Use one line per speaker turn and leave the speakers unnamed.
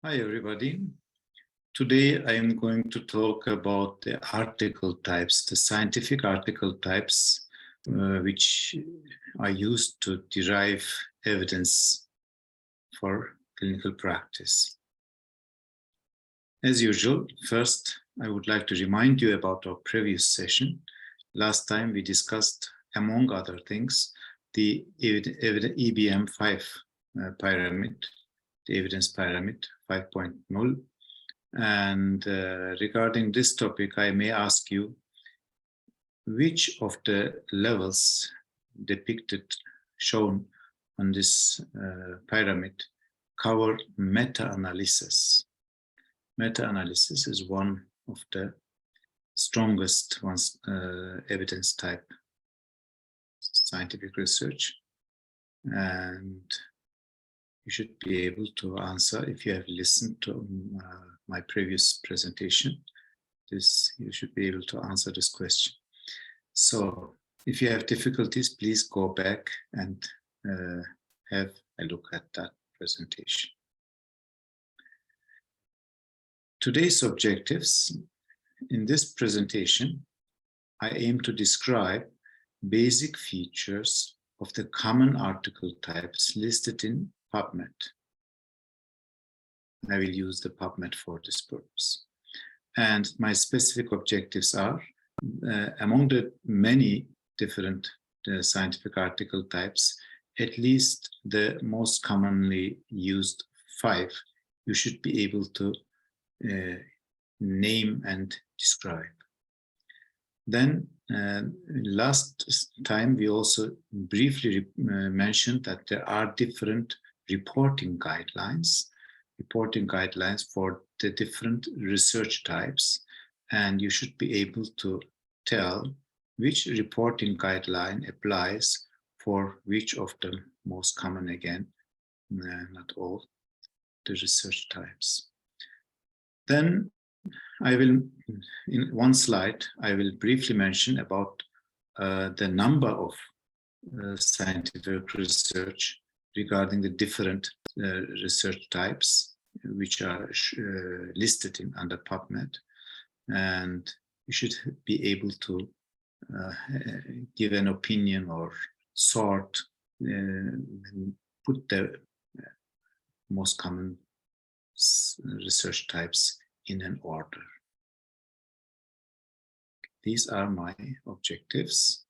Hi, everybody. Today, I am going to talk about the article types, the scientific article types, which are used to derive evidence for clinical practice. As usual, first, I would like to remind you about our previous session. Last time, we discussed, among other things, the EBM5 pyramid, the evidence pyramid 5.0. And regarding this topic, I may ask you, which of the levels depicted, shown on this pyramid, cover meta-analysis? Meta-analysis is one of the strongest ones, evidence type scientific research. And you should be able to answer if you have listened to my previous presentation. You should be able to answer this question. So if you have difficulties, please go back and have a look at that presentation. Today's objectives. In this presentation, I aim to describe basic features of the common article types listed in PubMed. I will use the PubMed for this purpose. And my specific objectives are, among the many different scientific article types, at least the most commonly used 5, you should be able to name and describe. Then last time we also briefly mentioned that there are different reporting guidelines for the different research types, and you should be able to tell which reporting guideline applies for which of the most common, again, not all, the research types. Then I will, in one slide, I will briefly mention about the number of scientific research regarding the different research types which are listed under PubMed, and you should be able to give an opinion or sort, put the most common research types in an order. These are my objectives.